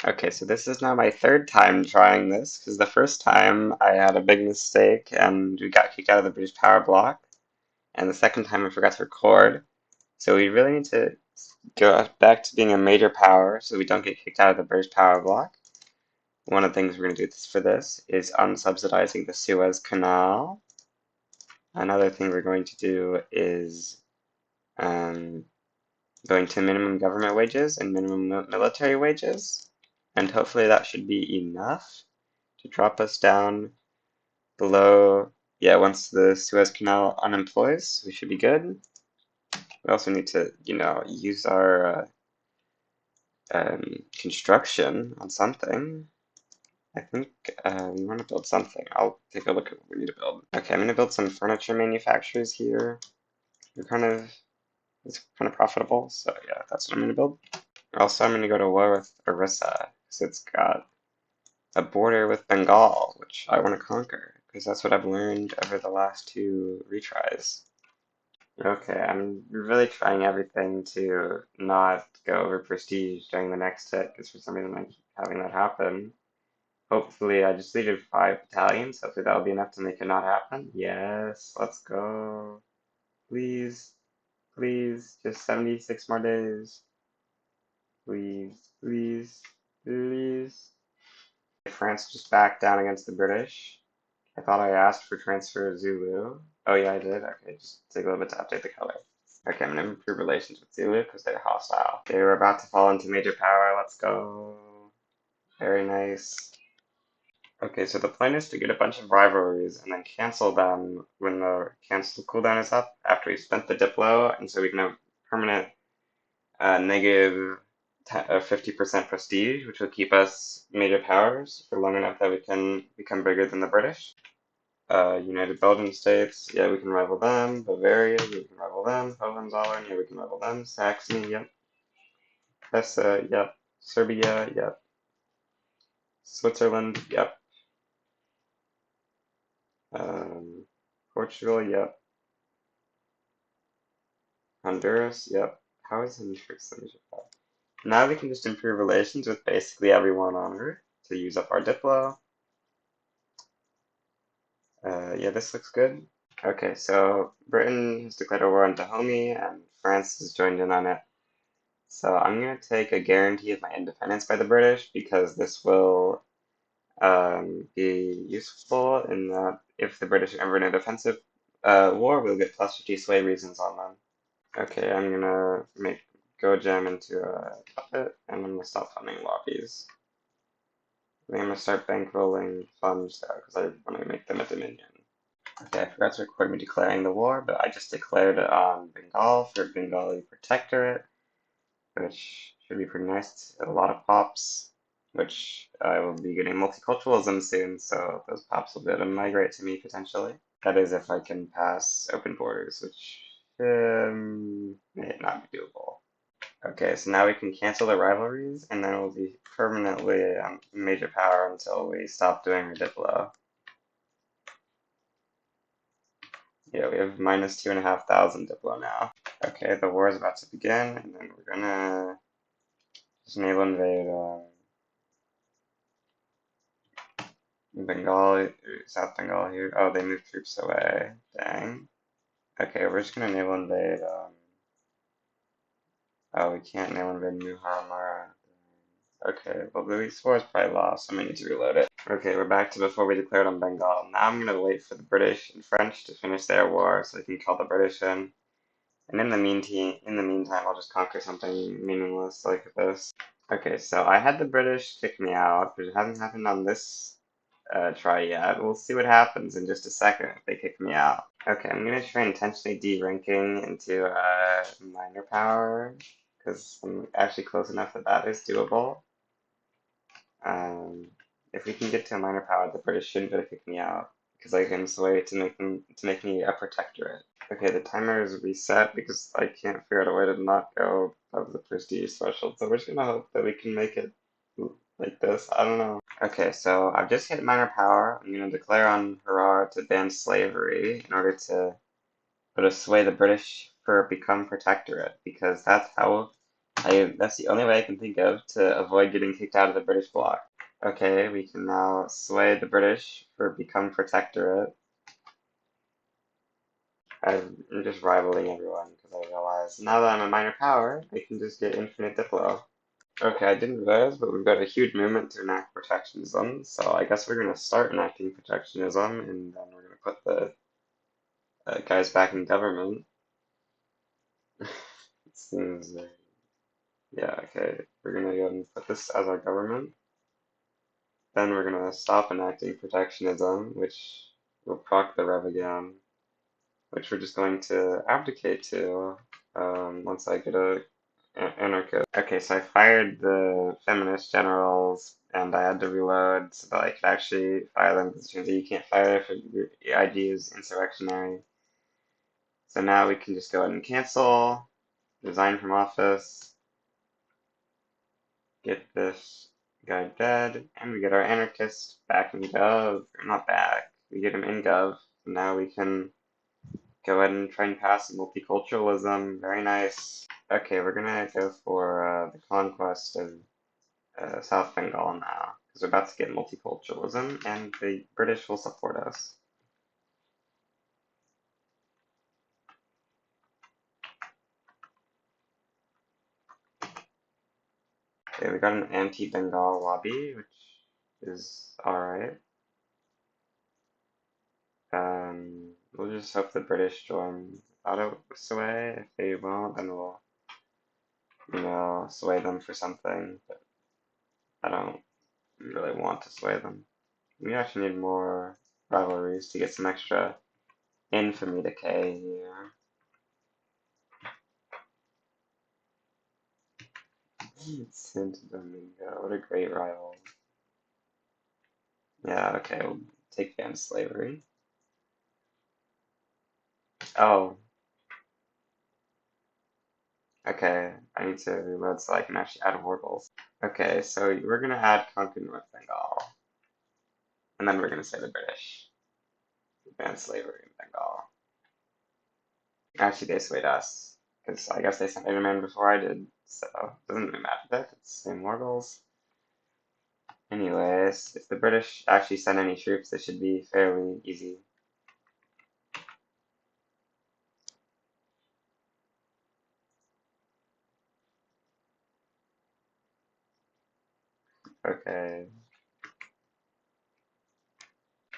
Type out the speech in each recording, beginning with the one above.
Okay, so this is now my third time trying this, because the first time I had a big mistake and we got kicked out of the British power block, and the second time I forgot to record. So we really need to go back to being a major power so we don't get kicked out of the British power block. One of the things we're going to do for this is unsubsidizing the Suez Canal. Another thing we're going to do is um, going to minimum government wages and minimum military wages. And hopefully that should be enough to drop us down below, yeah, once the Suez Canal unemploys, we should be good. We also need to, use our construction on something. I think we want to build something. I'll take a look at what we need to build. Okay, I'm going to build some furniture manufacturers here. It's kind of profitable, so yeah, that's what I'm going to build. Also, I'm going to go to war with Orissa, because it's got a border with Bengal, which I want to conquer, because that's what I've learned over the last two retries. Okay, I'm really trying everything to not go over prestige during the next hit, because for some reason I keep having that happen. Hopefully, I just needed 5 battalions. Hopefully that'll be enough to make it not happen. Yes, let's go. Please, please, just 76 more days. Please, please, please. France just backed down against the British. I thought I asked for transfer of Zulu. Oh yeah, I did. Okay, just take a little bit to update the color. Okay, I'm gonna improve relations with Zulu because they're hostile. Okay, we're about to fall into major power. Let's go. Very nice. Okay, so the plan is to get a bunch of rivalries and then cancel them when the cancel cooldown is up after we spent the Diplo, and so we can have permanent negative 50% prestige, which will keep us major powers for long enough that we can become bigger than the British. United Belgian States, yeah, we can rival them. Bavaria, we can rival them. Hohenzollern, yeah, we can rival them. Saxony, yep. Hesse, yep. Serbia, yep. Switzerland, yep. Um, Portugal, yep. Honduras, yep. How is Honduras? Now we can just improve relations with basically everyone on Earth to use up our Diplo. Yeah, this looks good. Okay, so Britain has declared a war on Dahomey, and France has joined in on it. So I'm going to take a guarantee of my independence by the British because this will be useful in that if the British are ever in a defensive war, we'll get plus 50 sway reasons on them. Okay, I'm going to make GoGem into a puppet, and I'm going to stop funding lobbies. I think I'm going to start bankrolling funds though because I want to make them a dominion. Okay, I forgot to record me declaring the war, but I just declared it on Bengal for Bengali Protectorate, which should be pretty nice. A lot of pops, which I will be getting multiculturalism soon, so those pops will be able to migrate to me potentially. That is if I can pass open borders, which may not be doable. Okay, so now we can cancel the rivalries, and then we'll be permanently a major power until we stop doing our Diplo. Yeah, we have minus 2,500 Diplo now. Okay, the war is about to begin, and then we're gonna just naval invade Bengal, South Bengal here. Oh, they moved troops away. Dang. Okay, we're just gonna naval invade. Oh, we can't naval invade Muhammara. Okay, well, the war is probably lost, so I'm gonna need to reload it. Okay, we're back to before we declared on Bengal. Now I'm gonna wait for the British and French to finish their war so I can call the British in. And in the meantime, I'll just conquer something meaningless like this. Okay, so I had the British kick me out, but it hasn't happened on this try yet. We'll see what happens in just a second if they kick me out. Okay, I'm gonna try intentionally de-ranking into minor power, because I'm actually close enough that that is doable. If we can get to a minor power, the British shouldn't be able to kick me out, because I can sway to make me a protectorate. Okay, the timer is reset because I can't figure out a way to not go above the prestige threshold, so we're just gonna hope that we can make it like this. I don't know. Okay, so I've just hit minor power. I'm gonna declare on Harar to ban slavery in order to sway the British for become protectorate, because that's how That's the only way I can think of to avoid getting kicked out of the British bloc. Okay, we can now sway the British for become protectorate. I'm just rivaling everyone because I realize now that I'm a minor power, I can just get infinite diplo. Okay, I didn't realize, but we've got a huge movement to enact protectionism, so I guess we're gonna start enacting protectionism, and then we're gonna put the guys back in government. It seems like, yeah, okay, we're gonna go and put this as our government. Then we're gonna stop enacting protectionism, which will proc the rev again, which we're just going to abdicate to once I get a anarchist. Okay, so I fired the feminist generals and I had to reload so that I could actually fire them because it turns out you can't fire if your ID is insurrectionary. So now we can just go ahead and cancel, resign from office, get this guy dead, and we get our anarchist back in gov. Or not back, we get him in gov. So now we can go ahead and try and pass multiculturalism. Very nice. Okay, we're gonna go for the conquest of South Bengal now, because we're about to get multiculturalism, and the British will support us. Okay, we got an anti-Bengal lobby, which is alright. We'll just hope the British join auto sway. If they won't, then we'll, sway them for something. But I don't really want to sway them. We actually need more rivalries to get some extra infamy decay here. Santo Domingo, what a great rival. Yeah, okay, we'll take down slavery. Oh, okay, I need to reload so I can actually add warbles. Okay, so we're gonna add conquer North Bengal, and then we're gonna say the British ban slavery in Bengal. Actually, they swayed us, because I guess they sent Enderman before I did, so it doesn't really matter that it's the same warbles. Anyways, if the British actually send any troops, it should be fairly easy. Okay.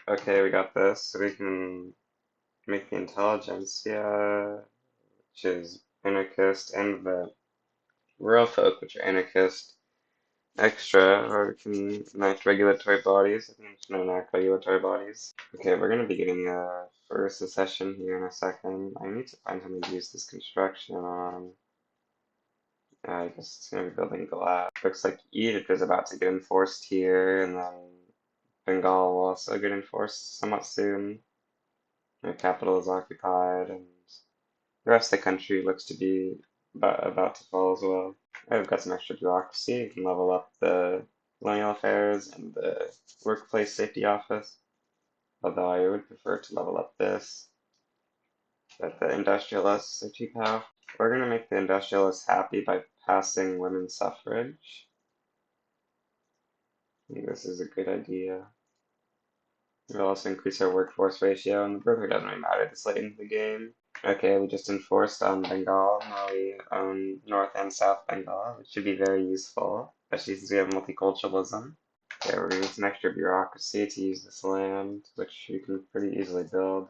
Okay, we got this, so we can make the intelligentsia, which is anarchist, and the rural folk, which are anarchist, extra, or we can enact regulatory bodies. I think I'm just gonna enact regulatory bodies. Okay, we're gonna be getting a first secession here in a second. I need to find something to use this construction on. I guess it's gonna be building glass. Looks like Egypt is about to get enforced here, and then Bengal will also get enforced somewhat soon. Their capital is occupied, and the rest of the country looks to be about to fall as well. I've got some extra bureaucracy. You can level up the colonial affairs and the workplace safety office. Although I would prefer to level up this. But the industrialists are too powerful. We're gonna make the industrialists happy by passing women's suffrage. I think this is a good idea. It'll also increase our workforce ratio, and the birth rate doesn't really matter this late into the game. Okay, we just enforced on Bengal. Now we own North and South Bengal, which should be very useful, especially since we have multiculturalism. Okay, we're gonna need some extra bureaucracy to use this land, which we can pretty easily build.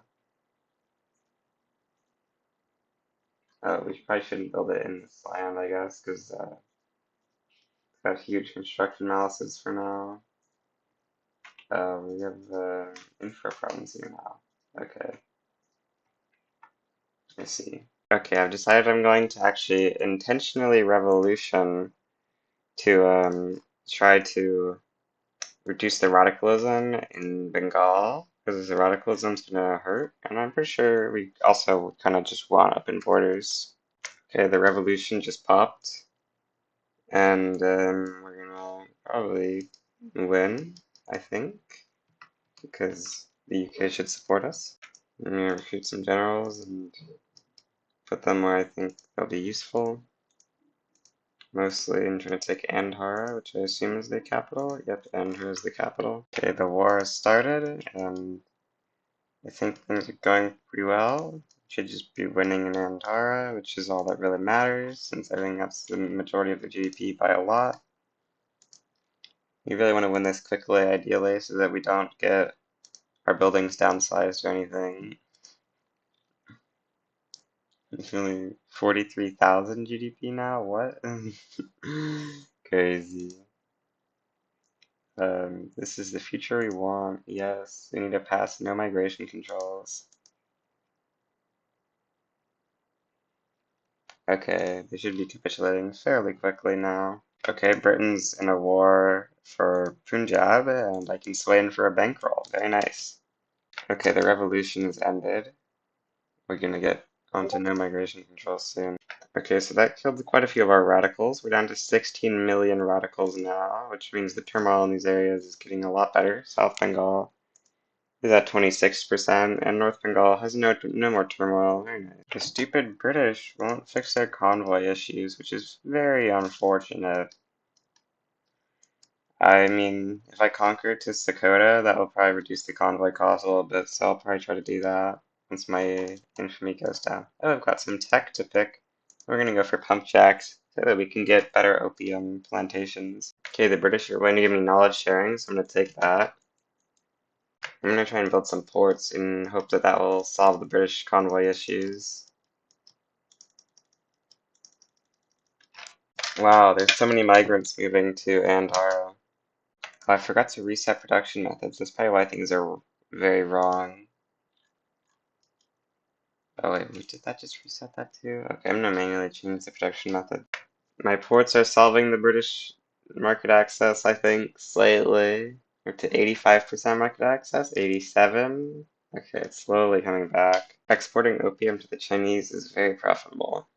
We probably shouldn't build it in this land, I guess, because it's got huge construction malices for now. We have infra problems here now. Okay. I see. Okay, I've decided I'm going to actually intentionally revolution to try to reduce the radicalism in Bengal, because the radicalism's gonna hurt, and I'm pretty sure we also kind of just want up in borders. Okay, the revolution just popped, and we're gonna probably win, I think, because the UK should support us. I'm gonna recruit some generals and put them where I think they'll be useful. mostly, and trying to take Andhara, which I assume is the capital. Yep, Andhara is the capital. Okay, the war has started, and I think things are going pretty well. Should just be winning in Andhara, which is all that really matters, since I think that's the majority of the GDP by a lot. We really want to win this quickly, ideally, so that we don't get our buildings downsized or anything. It's only 43,000 GDP now? What? Crazy. This is the future we want. Yes, we need to pass no migration controls. Okay, they should be capitulating fairly quickly now. Okay, Britain's in a war for Punjab, and I can sway in for a bankroll. Very nice. Okay, the revolution has ended. We're gonna get onto no migration control soon. Okay, so that killed quite a few of our radicals. We're down to 16 million radicals now, which means the turmoil in these areas is getting a lot better. South Bengal is at 26%, and North Bengal has no more turmoil. Very nice. The stupid British won't fix their convoy issues, which is very unfortunate. I mean, if I conquer to Sakota, that will probably reduce the convoy cost a little bit, so I'll probably try to do that once my infamy goes down. Oh, I've got some tech to pick. We're gonna go for pump jacks so that we can get better opium plantations. Okay, the British are going to give me knowledge sharing, so I'm gonna take that. I'm gonna try and build some ports in hope that that will solve the British convoy issues. Wow, there's so many migrants moving to Andhara. Oh, I forgot to reset production methods. That's probably why things are very wrong. Oh wait, did that just reset that too? Okay, I'm gonna manually change the production method. My ports are solving the British market access, I think, slightly. We're to 85% market access, 87. Okay, it's slowly coming back. Exporting opium to the Chinese is very profitable.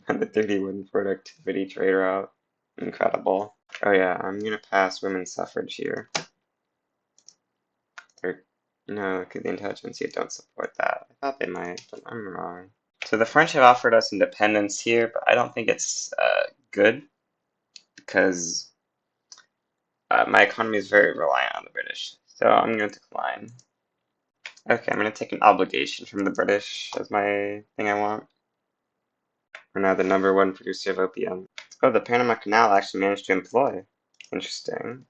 And the 31 productivity trade route. Incredible. Oh yeah, I'm gonna pass women's suffrage here. They're, no, because the intelligentsia don't support that. I thought they might, but I'm wrong. So the French have offered us independence here, but I don't think it's good because my economy is very reliant on the British. So I'm going to decline. Okay, I'm going to take an obligation from the British as my thing I want. We're now the #1 producer of opium. Oh, the Panama Canal actually managed to employ. Interesting.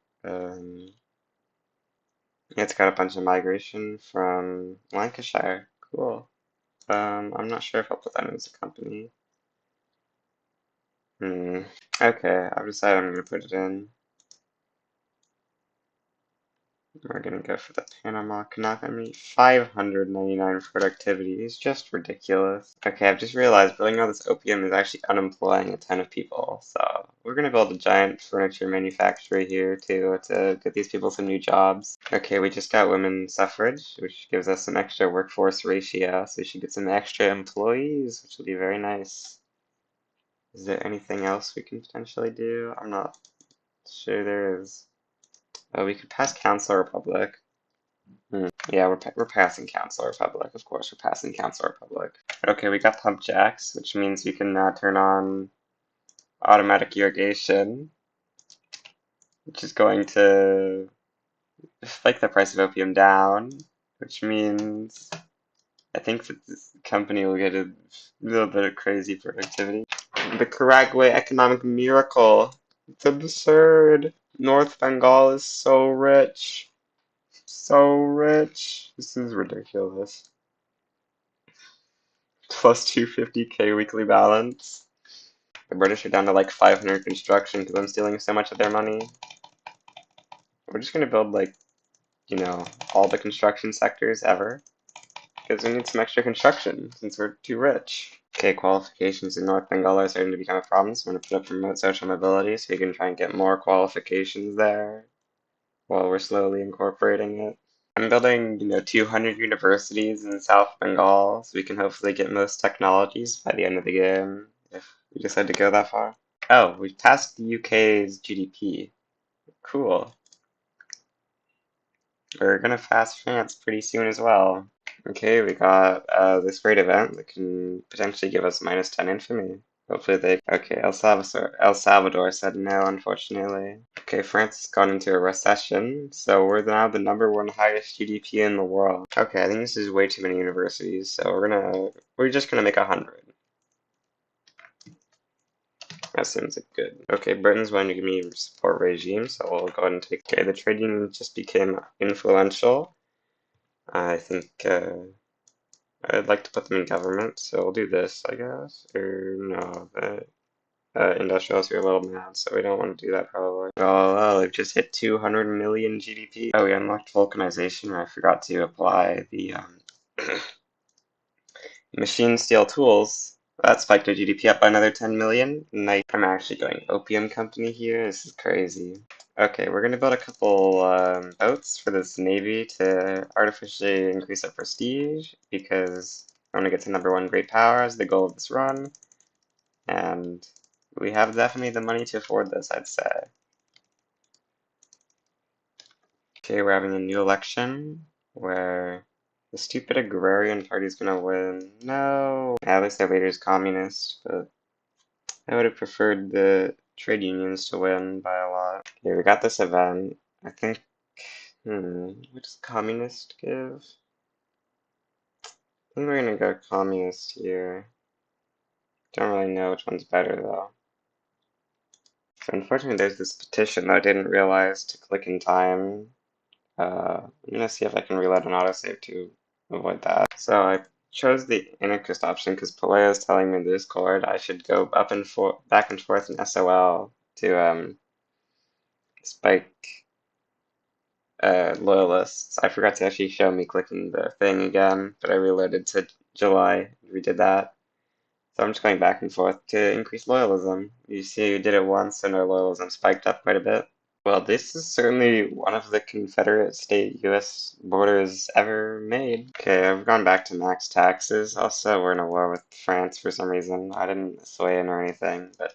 It's got a bunch of migration from Lancashire. Cool. I'm not sure if I'll put that in as a company. Okay, I've decided I'm gonna put it in. We're gonna go for the Panama Canal. I mean, 599 productivity is just ridiculous. Okay, I've just realized building all this opium is actually unemploying a ton of people. So we're gonna build a giant furniture manufactory here too to get these people some new jobs. Okay, we just got women's suffrage, which gives us some extra workforce ratio. So we should get some extra employees, which will be very nice. Is there anything else we can potentially do? I'm not sure there is. Oh, we could pass Council Republic. Yeah, we're passing Council Republic. Of course, we're passing Council Republic. Okay, we got pump jacks, which means we can turn on automatic irrigation, which is going to spike the price of opium down, which means I think that this company will get a little bit of crazy productivity. The karagwe economic miracle. It's absurd. North Bengal is so rich. So rich. This is ridiculous. Plus 250k weekly balance. The British are down to like 500 construction because I'm stealing so much of their money. We're just gonna build like, all the construction sectors ever. Because we need some extra construction since we're too rich. Okay, qualifications in North Bengal are starting to become a problem, so I'm going to put up remote social mobility so you can try and get more qualifications there while we're slowly incorporating it. I'm building, 200 universities in South Bengal so we can hopefully get most technologies by the end of the game if we decide to go that far. Oh, we passed the UK's GDP. Cool. We're gonna pass France pretty soon as well. Okay, we got this great event that can potentially give us -10 infamy. Hopefully they. Okay, El Salvador said no, unfortunately. Okay, France has gone into a recession, so we're now the #1 highest GDP in the world. Okay, I think this is way too many universities, so we're just gonna make 100. That seems like good. Okay, Britain's going to give me support regime, so we'll go ahead and take. Okay, the trade union just became influential. I think I'd like to put them in government, so we'll do this, I guess. Or no, the industrials are a little mad, so we don't want to do that probably. Oh, they've just hit 200 million GDP. Oh, we unlocked vulcanization. I forgot to apply the machine steel tools. That spiked our GDP up by another 10 million. Nice. I'm actually going opium company here. This is crazy. Okay, we're gonna build a couple boats for this navy to artificially increase our prestige because I want to get to #1 great power as the goal of this run, and we have definitely the money to afford this, I'd say. Okay, we're having a new election where the stupid agrarian party's gonna win. No! At least their leader's communist, but I would have preferred the trade unions to win by a lot. Okay, we got this event. I think, what does communist give? I think we're gonna go communist here. Don't really know which one's better though. So unfortunately there's this petition that I didn't realize to click in time. I'm gonna see if I can reload an autosave to avoid that. So I chose the anarchist option because Palea is telling me in the Discord I should go back and forth in SOL to spike loyalists. I forgot to actually show me clicking the thing again, but I reloaded to July. We did that. So I'm just going back and forth to increase loyalism. You see, we did it once and our loyalism spiked up quite a bit. Well, this is certainly one of the Confederate state US borders ever made. Okay, I've gone back to max taxes. Also, we're in a war with France for some reason. I didn't sway in or anything, but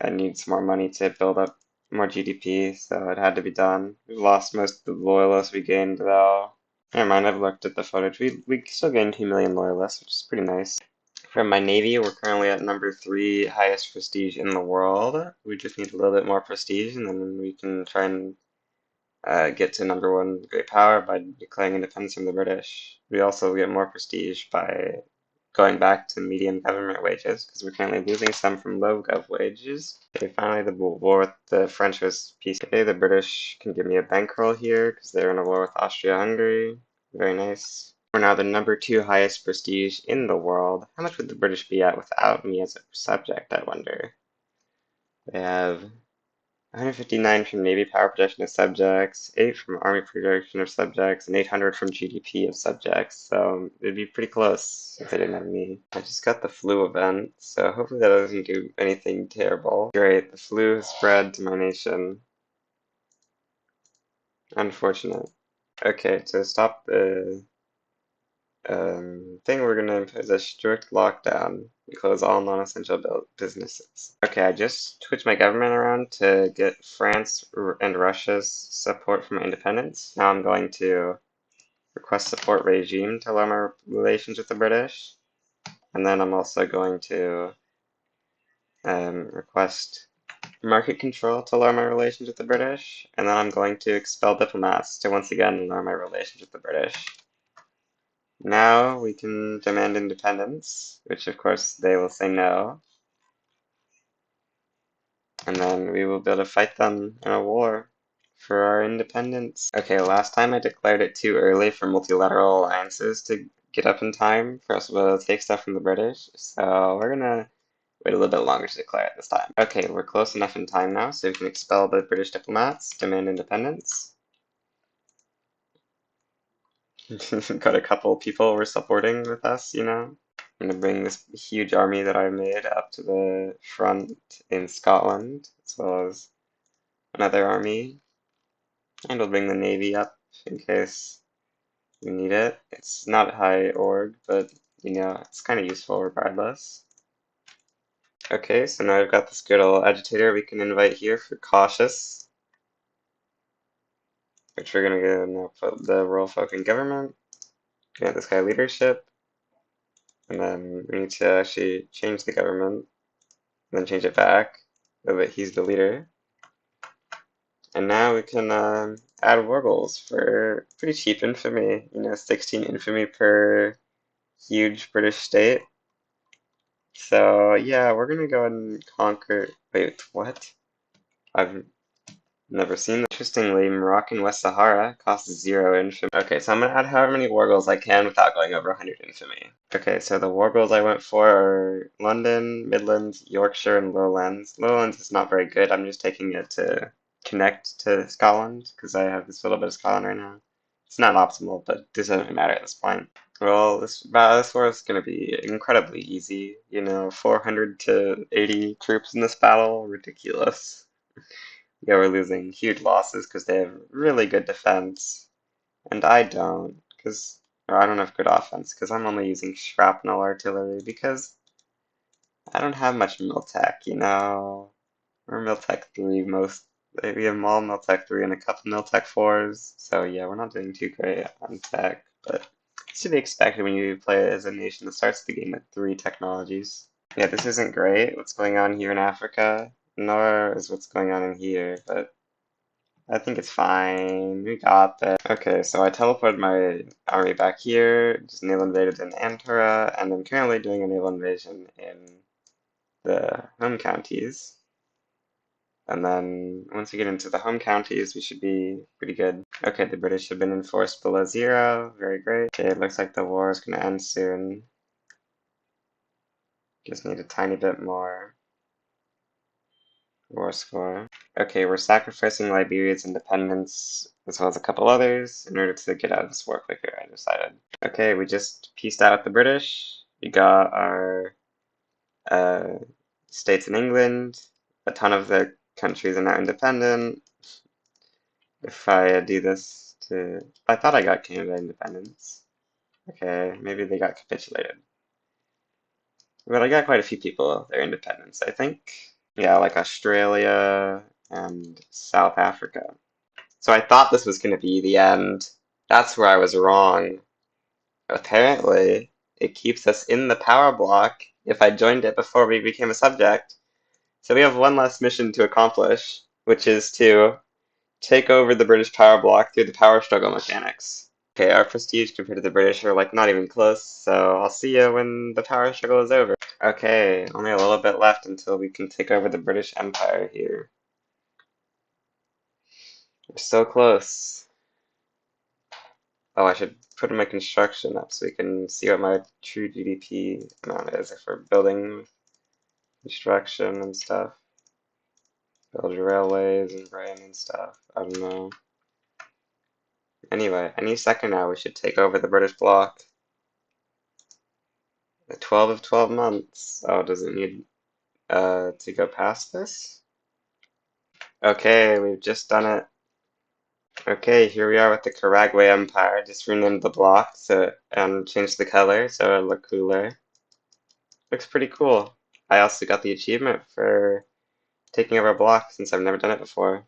I need some more money to build up more GDP, so it had to be done. We lost most of the loyalists we gained, though. Never mind, I've looked at the footage. We still gained 2 million loyalists, which is pretty nice. From my navy, we're currently at #3 highest prestige in the world. We just need a little bit more prestige, and then we can try and get to #1 great power by declaring independence from the British. We also get more prestige by going back to medium government wages, because we're currently losing some from low gov wages. Okay, finally the war with the French was peaceful. Okay, the British can give me a bankroll here, because they're in a war with Austria-Hungary. Very nice. We're now the #2 highest prestige in the world. How much would the British be at without me as a subject, I wonder? They have 159 from Navy power production of subjects, 8 from Army production of subjects, and 800 from GDP of subjects. So it'd be pretty close if they didn't have me. I just got the flu event, so hopefully that doesn't do anything terrible. Great, the flu has spread to my nation. Unfortunate. Okay, to stop the thing, we're gonna impose a strict lockdown. We close all non-essential businesses. Okay, I just switched my government around to get France and Russia's support for my independence. Now I'm going to request support regime to lower my relations with the British. And then I'm also going to request market control to lower my relations with the British. And then I'm going to expel diplomats to once again lower my relations with the British. Now we can demand independence, which of course they will say no. And then we will be able to fight them in a war for our independence. Okay, last time I declared it too early for multilateral alliances to get up in time for us to be able to take stuff from the British. So we're gonna wait a little bit longer to declare it this time. Okay, we're close enough in time now, so we can expel the British diplomats, demand independence. Got a couple people we're supporting with us, you know. I'm gonna bring this huge army that I made up to the front in Scotland, as well as another army. And we'll bring the navy up in case we need it. It's not high org, but you know, it's kind of useful regardless. Okay, so now I've got this good old agitator we can invite here for cautious, which we're gonna go now put the royal folk in government. Grant this guy leadership. And then we need to actually change the government, and then change it back so that he's the leader. And now we can add wargals for pretty cheap infamy, 16 infamy per huge British state. So yeah, we're gonna go ahead and conquer. Wait, what? I've never seen that. Interestingly, Moroccan West Sahara costs 0 infamy. Okay, so I'm gonna add however many wargals I can without going over 100 infamy. Okay, so the wargals I went for are London, Midlands, Yorkshire, and Lowlands. Lowlands is not very good. I'm just taking it to connect to Scotland because I have this little bit of Scotland right now. It's not optimal, but this doesn't really matter at this point. Well, this war is going to be incredibly easy. 400 to 80 troops in this battle, ridiculous. Yeah, we're losing huge losses because they have really good defense, and I don't, or I don't have good offense because I'm only using shrapnel artillery because I don't have much Miltech. We're Miltech 3 most. We have all Miltech 3 and a couple Miltech 4s, so yeah, we're not doing too great on tech, but it's to be expected when you play as a nation that starts the game with 3 technologies. Yeah, this isn't great, what's going on here in Africa, nor is what's going on in here, but I think it's fine. We got this. Okay, so I teleported my army back here, just naval invaded in Antura, and I'm currently doing a naval invasion in the home counties. And then once we get into the home counties, we should be pretty good. Okay, the British have been enforced below 0. Very great. Okay, it looks like the war is going to end soon. Just need a tiny bit more war score. Okay, we're sacrificing Liberia's independence as well as a couple others in order to get out of this war quicker, I decided. Okay, we just pieced out with the British. We got our uh, states in England. A ton of the countries are now independent. If I do this to... I thought I got Canada independence. Okay, maybe they got capitulated. But I got quite a few people their independence, I think. Yeah, like Australia and South Africa. So I thought this was going to be the end. That's where I was wrong. Apparently, it keeps us in the power block if I joined it before we became a subject. So we have one last mission to accomplish, which is to take over the British power block through the power struggle mechanics. Okay, our prestige compared to the British are like not even close, so I'll see you when the power struggle is over. Okay, only a little bit left until we can take over the British Empire here. We're so close. Oh, I should put my construction up so we can see what my true GDP amount is if we're building construction and stuff. Build railways and grain and stuff. I don't know. Anyway, any second now we should take over the British bloc. 12 of 12 months. Oh, does it need to go past this? Okay, we've just done it. Okay, here we are with the Karagwe Empire. Just renamed the block and changed the color so it'll look cooler. Looks pretty cool. I also got the achievement for taking over a block since I've never done it before.